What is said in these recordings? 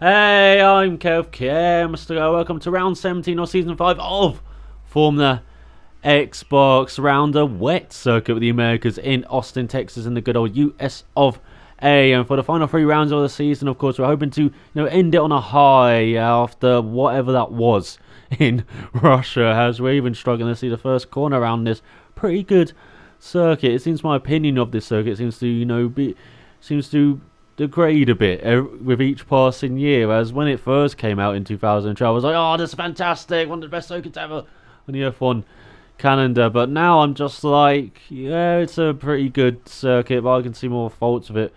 Hey, I'm KevTV. Welcome to round 17 of season 5 of Formula Xbox round a wet circuit with the Americas in Austin, Texas, in the good old US of A. And for the final 3 rounds of the season, of course, we're hoping to end it on a high after whatever that was in Russia, as we're even struggling to see the first corner around this pretty good circuit. It seems my opinion of this circuit seems to degrade a bit with each passing year, as when it first came out in 2012 I was like, oh, this is fantastic, one of the best circuits ever on the F1 calendar. But now I'm just like, yeah, it's a pretty good circuit, but I can see more faults of it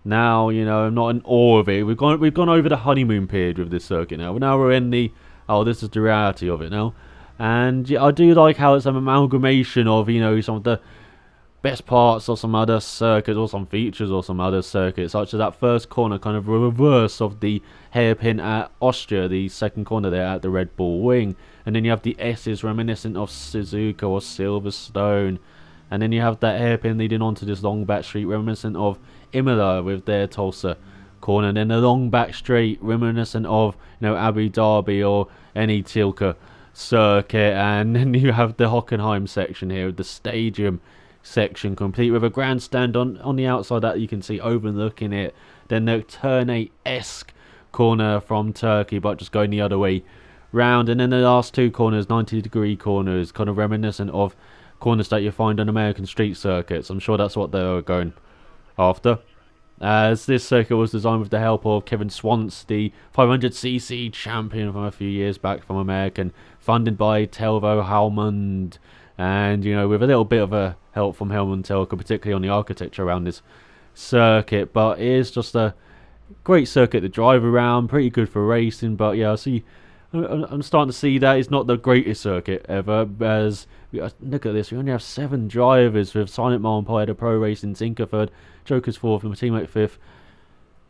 now. I'm not in awe of it. We've gone over the honeymoon period with this circuit now. Now we're in the, oh, this is the reality of it now. And yeah, I do like how it's an amalgamation of some of the best parts of some other circuits, or some features of some other circuits, such as that first corner, kind of reverse of the hairpin at Austria, the second corner there at the Red Bull Ring. And then you have the S's reminiscent of Suzuka or Silverstone. And then you have that hairpin leading onto this long back straight reminiscent of Imola with their Tulsa corner. And then the long back straight reminiscent of Abu Dhabi or any Tilke circuit. And then you have the Hockenheim section here with the stadium section, complete with a grandstand on the outside that you can see overlooking it. Then the turn 8-esque corner from Turkey, but just going the other way round. And then the last 2 corners, 90-degree corners, kind of reminiscent of corners that you find on American street circuits. I'm sure that's what they were going after, as this circuit was designed with the help of Kevin Swantz, the 500cc champion from a few years back from American, funded by Telvo Halmond. And, with a little bit of a help from Helmut Telke, particularly on the architecture around this circuit. But it is just a great circuit to drive around, pretty good for racing. But yeah, I'm starting to see that it's not the greatest circuit ever. As look at this, we only have 7 drivers, with Silent Malmpire, the Pro Racing Tinker third, Joker's 4th, and my teammate 5th,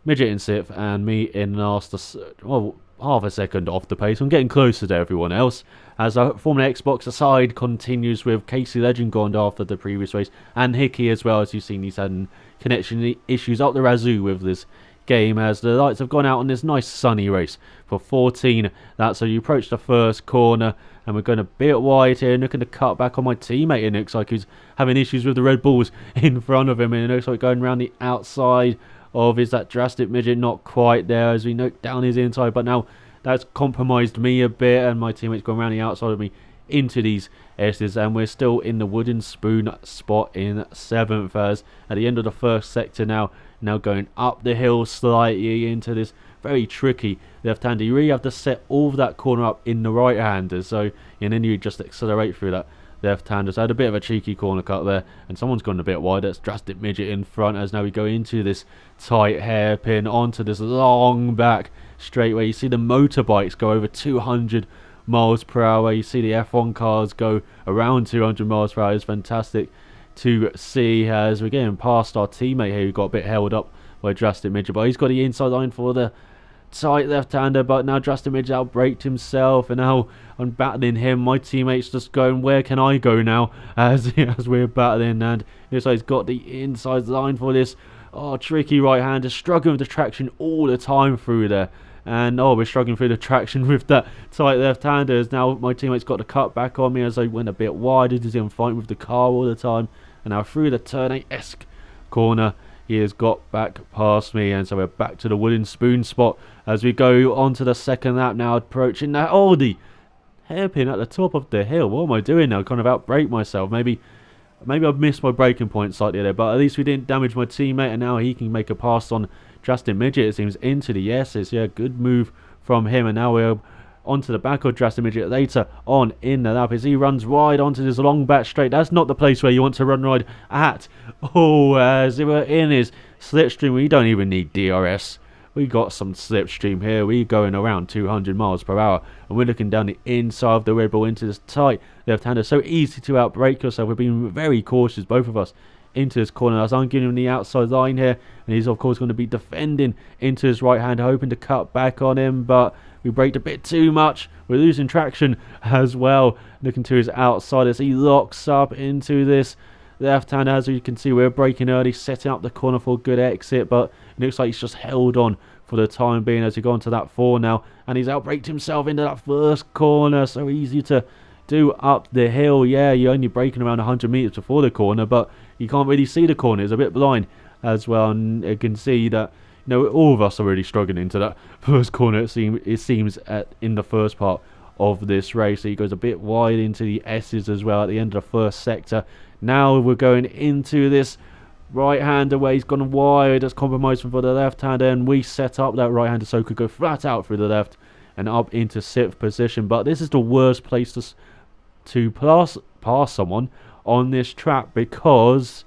Midget in 6th, and me in last. Well, half a second off the pace. I'm getting closer to everyone else, as Formula Xbox aside continues with Casey Legend gone after the previous race, and Hickey as well. As you've seen, he's had connection issues up the razoo with this game, as the lights have gone out on this nice sunny race for 14. That's so you approach the first corner, and we're going a bit wide here, and looking to cut back on my teammate. It looks like he's having issues with the Red Bulls in front of him, and it looks like going around the outside of, is that Drastic Midget? Not quite there, as we knock down his inside, but now that's compromised me a bit, and my teammate's gone around the outside of me into these S's, and we're still in the wooden spoon spot in 7th, as at the end of the first sector now going up the hill slightly into this very tricky left-hander. You really have to set all of that corner up in the right-hander, and then you just accelerate through that left-hander. So I had a bit of a cheeky corner cut there, and someone's gone a bit wide. That's Drastic Midget in front, as now we go into this tight hairpin onto this long back straightaway. You see the motorbikes go over 200 miles per hour. You see the F1 cars go around 200 miles per hour. It's fantastic to see, as we're getting past our teammate here, who got a bit held up by Drastic Midget, but he's got the inside line for the tight left-hander. But now Drastic Midget outbraked himself, and now I'm battling him. My teammate's just going, where can I go now, as we're battling, and looks like he's got the inside line for this tricky right-hander, struggling with the traction all the time through there. And we're struggling through the traction with that tight left-hander, as now my teammate's got to cut back on me, as I went a bit wide, as he's fighting with the car all the time. And now through the turn 8-esque corner, he has got back past me, and so we're back to the wooden spoon spot as we go on to the second lap now, approaching that the hairpin at the top of the hill. What am I doing now? Kind of outbrake myself. Maybe I've missed my braking point slightly there, but at least we didn't damage my teammate, and now he can make a pass on Drastic Midget, it seems, into the S's. Yeah, good move from him, and now we're onto the back of Drastic Midget later on in the lap, as he runs wide onto this long back straight. That's not the place where you want to run wide at. As we're in his slipstream, we don't even need DRS. We got some slipstream here. We're going around 200 miles per hour, and we're looking down the inside of the Red Bull into this tight left-hander. So easy to outbrake yourself. We're being very cautious, both of us, into his corner, as I'm giving him the outside line here, and he's of course going to be defending into his right hand, hoping to cut back on him, but we braked a bit too much. We're losing traction as well, looking to his outside as he locks up into this left hand. As you can see, we're braking early, setting up the corner for a good exit, but it looks like he's just held on for the time being as he got into that 4 now, and he's outbraked himself into that first corner. So easy to do up the hill. Yeah, you're only braking around 100 meters before the corner, but you can't really see the corner. It's a bit blind as well, and you can see that all of us are really struggling into that first corner. It seems in the first part of this race. So he goes a bit wide into the S's as well at the end of the first sector. Now we're going into this right-hander where he's gone wide. That's compromising for the left-hander, and we set up that right-hander so he could go flat out through the left and up into 6th position. But this is the worst place to pass someone on this track, because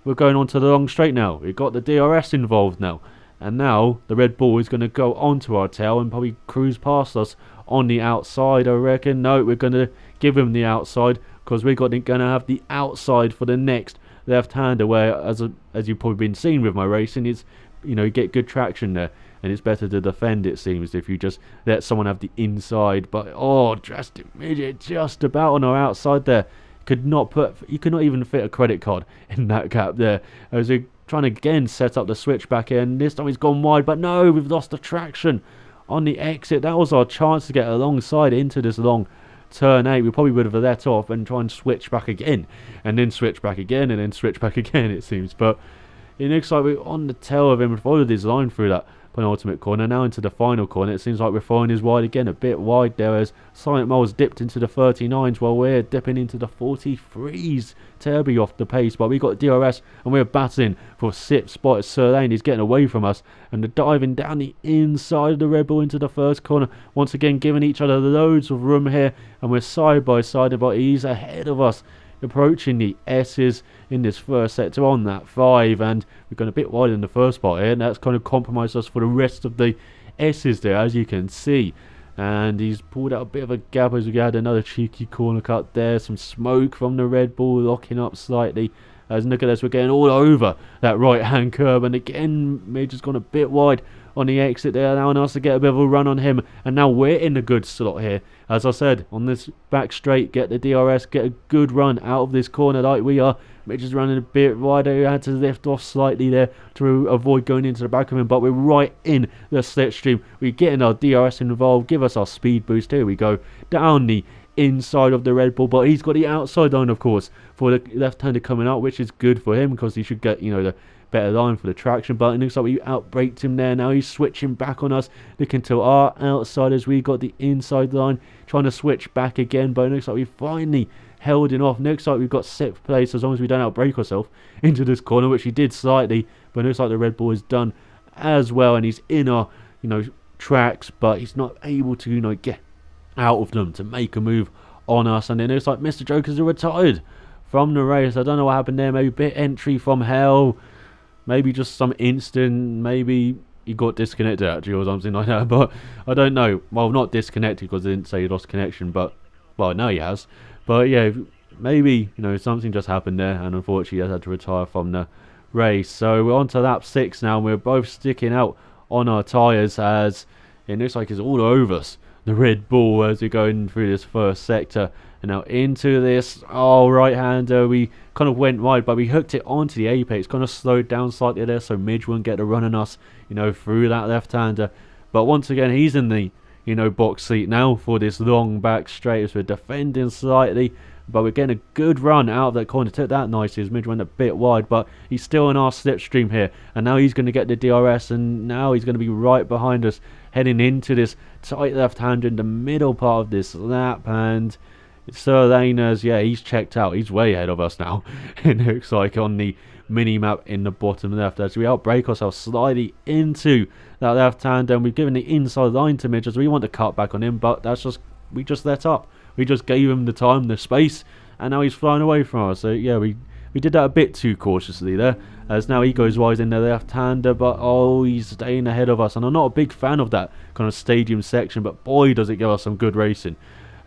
we're going on to the long straight now. We've got the DRS involved now, and now the Red Bull is going to go onto our tail and probably cruise past us on the outside, I reckon. No, we're going to give him the outside, because we're going to have the outside for the next left-hander, where as you've probably been seeing with my racing, it's you get good traction there, and it's better to defend, it seems, if you just let someone have the inside. But drastic midget just about on our outside there. You could not even fit a credit card in that gap there, as we're trying to again set up the switch back in. This time he's gone wide, but no, we've lost the traction on the exit. That was our chance to get alongside into this long turn 8. We probably would have let off and try and switch back again, and then switch back again, and then switch back again, it seems. But it looks like we're on the tail of him and followed his line through that penultimate corner. Now into the final corner, it seems like we're throwing his wide again, a bit wide there, as Silent Mole's dipped into the 39s while we're dipping into the 43s. Terribly off the pace, but we got DRS and we're battling for 6th spot. Sir Lane is getting away from us, and they're diving down the inside of the Red Bull into the first corner, once again giving each other loads of room here, and we're side by side, but he's ahead of us, approaching the S's in this first sector on that 5, and we've gone a bit wide in the first part here, and that's kind of compromised us for the rest of the S's there, as you can see. And he's pulled out a bit of a gap as we had another cheeky corner cut there. Some smoke from the Red Bull locking up slightly. As look at this, we're getting all over that right-hand curb, and again Major's gone a bit wide on the exit there, allowing us to get a bit of a run on him, and now we're in a good slot here. As I said, on this back straight, get the DRS, get a good run out of this corner like we are. Major's running a bit wider. He had to lift off slightly there to avoid going into the back of him, but we're right in the slipstream. We're getting our DRS involved, give us our speed boost. Here we go, down the inside of the Red Bull, but he's got the outside line, of course, for the left-hander coming up, which is good for him, because he should get, the better line for the traction. But it looks like we outbraked him there. Now he's switching back on us, looking to our outside as we got the inside line, trying to switch back again, but it looks like we finally held him off. Looks like we've got 6th place as long as we don't outbrake ourselves into this corner, which he did slightly, but it looks like the Red Bull is done as well, and he's in our tracks, but he's not able to get out of them to make a move on us. And it looks like Mr. Jokers are retired from the race. I don't know what happened there. Maybe bit entry from hell, maybe just some instant, maybe he got disconnected actually or something like that, but I don't know. Well, not disconnected, because they didn't say he lost connection, but well, no, he has. But yeah, maybe something just happened there, and unfortunately he had to retire from the race. So we're on to lap 6 now, and we're both sticking out on our tyres, as it looks like it's all over us, the Red Bull, as we're going through this first sector. And now into this right-hander, we kind of went wide, but we hooked it onto the apex, kind of slowed down slightly there so Midge wouldn't get a run on us through that left-hander. But once again, he's in the box seat now for this long back straight, as we're defending slightly, but we're getting a good run out of that corner. Took that nicely as Midge went a bit wide, but he's still in our slipstream here, and now he's going to get the DRS, and now he's going to be right behind us heading into this tight left-hander in the middle part of this lap. And Sir Laners, yeah, he's checked out. He's way ahead of us now. It looks like on the mini-map in the bottom left, as we outbrake ourselves slightly into that left-hander, and we've given the inside line to Midge as we want to cut back on him, but we just let up. We just gave him the time, the space, and now he's flying away from us. So yeah, we did that a bit too cautiously there, as now he goes wide in the left-hander, but he's staying ahead of us, and I'm not a big fan of that kind of stadium section, but boy does it give us some good racing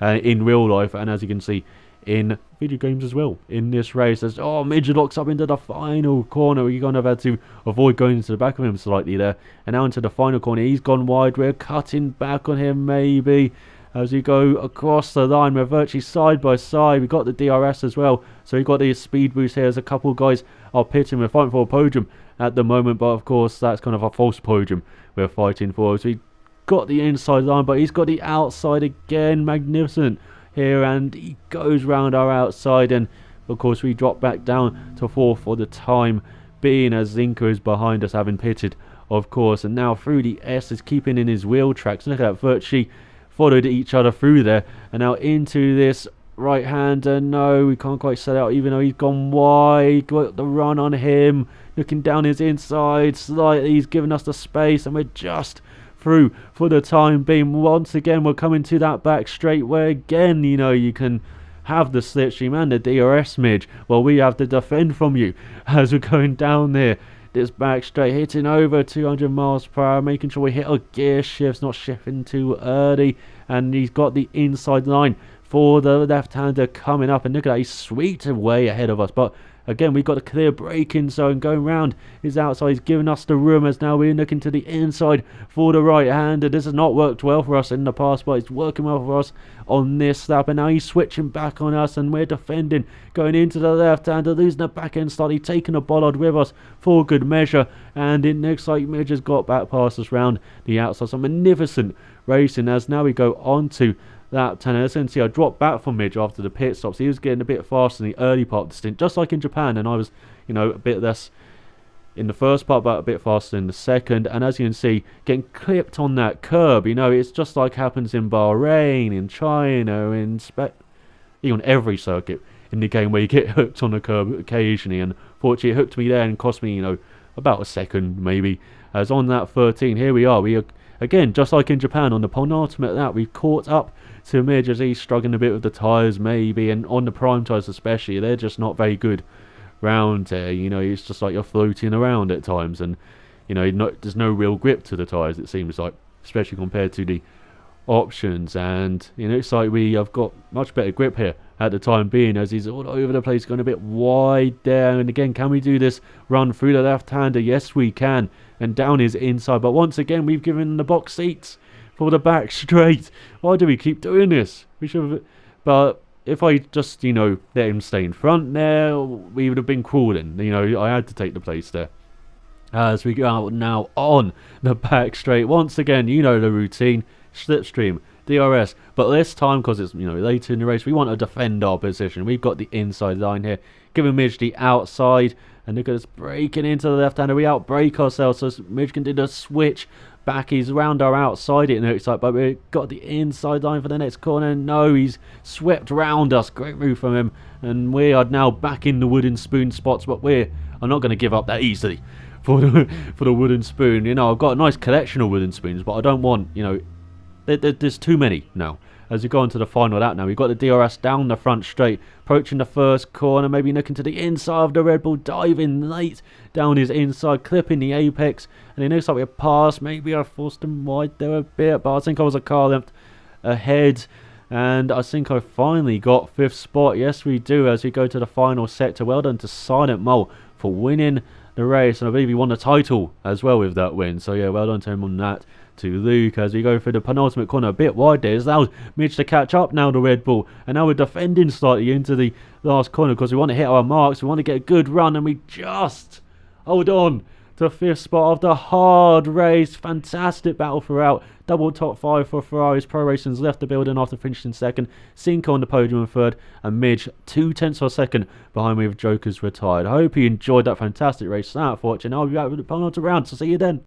in real life, and as you can see in video games as well in this race. As Midge locks up into the final corner. We're going to have had to avoid going into the back of him slightly there, and now into the final corner. He's gone wide. We're cutting back on him maybe as we go across the line. We're virtually side by side. We got the DRS as well, so we got the speed boost here as a couple of guys are pitting. We're fighting for a podium at the moment, but of course that's kind of a false podium we're fighting for. So he got the inside line, but he's got the outside again. Magnificent here, and he goes round our outside, and of course we drop back down to 4 for the time being, as Zinka is behind us, having pitted, of course, and now through the S is keeping in his wheel tracks. Look at that, virtually followed each other through there, and now into this right-hander. No, we can't quite set out, even though he's gone wide. Got the run on him, looking down his inside slightly. He's given us the space, and we're just through for the time being. Once again, we're coming to that back straight where again, you know, you can have the slipstream and the DRS midge. Well, we have to defend from you as we're going down there. This back straight, hitting over 200 miles per hour, making sure we hit our gear shifts, not shifting too early. And he's got the inside line for the left-hander coming up, and look at that, he's sweet way ahead of us. But again, we've got a clear braking zone going round his outside. He's giving us the room, as now we're looking to the inside for the right-hander. This has not worked well for us in the past, but it's working well for us on this lap. And now he's switching back on us, and we're defending, going into the left-hander, losing the back end slightly, taking a bollard with us for good measure. And it looks like Midge has got back past us round the outside. Some magnificent racing, as now we go on to lap 10. As you can see, I dropped back from Midge after the pit stops. He was getting a bit faster in the early part of the stint, just like in Japan, and I was, you know, a bit less in the first part, but a bit faster in the second. And as you can see, getting clipped on that curb, you know, it's just like happens in Bahrain, in China, even every circuit in the game where you get hooked on the curb occasionally. And fortunately, it hooked me there and cost me, you know, about a second maybe. As on that 13, here we are. We are again, just like in Japan, on the penultimate lap, we've caught up to Midge as he's struggling a bit with the tyres maybe, and on the prime tyres especially, they're just not very good round there. You know, it's just like you're floating around at times, and you know, there's no real grip to the tyres, it seems like, especially compared to the options. And you know, it's like we have got much better grip here at the time being, as he's all over the place, going a bit wide there. And again, can we do this run through the left-hander? Yes, we can, and down his inside. But once again, we've given the box seats for the back straight. Why do we keep doing this? We should have, but if I just, you know, let him stay in front there, we would have been crawling. You know, I had to take the place there. As we go out now on the back straight, once again, you know the routine, slipstream, DRS, but this time, because it's, you know, later in the race, we want to defend our position. We've got the inside line here, giving Midge the outside, and look at us breaking into the left-hander. We outbrake ourselves, so Midge can do the switch back. He's round our outside, it looks like, but we've got the inside line for the next corner. No, he's swept round us. Great move from him, and we are now back in the wooden spoon spots, but we're not going to give up that easily for the wooden spoon. You know, I've got a nice collection of wooden spoons, but I don't want, you know, there's too many now. As we go into the final lap now, we've got the DRS down the front straight, approaching the first corner, maybe looking to the inside of the Red Bull, diving late down his inside, clipping the apex, and it looks like we're past. Maybe I forced him wide there a bit, but I think I was a car length ahead, and I think I finally got 5th spot. Yes, we do, as we go to the final sector. Well done to Silent Mole for winning the race, and I believe he won the title as well with that win. So yeah, well done to him on that. To Luke, as we go through the penultimate corner, a bit wide there. It's allowed Midge to catch up now, the Red Bull, and now we're defending slightly into the last corner because we want to hit our marks, we want to get a good run, and we just hold on to 5th spot after a hard race. Fantastic battle throughout. Double top 5 for Ferrari's Pro Racing's left the building after finishing 2nd. Cinco on the podium in 3rd, and Midge 2/10 of a second behind me with Joker's retired. I hope you enjoyed that fantastic race. Thanks for watching. I'll be back with the penultimate round, so see you then.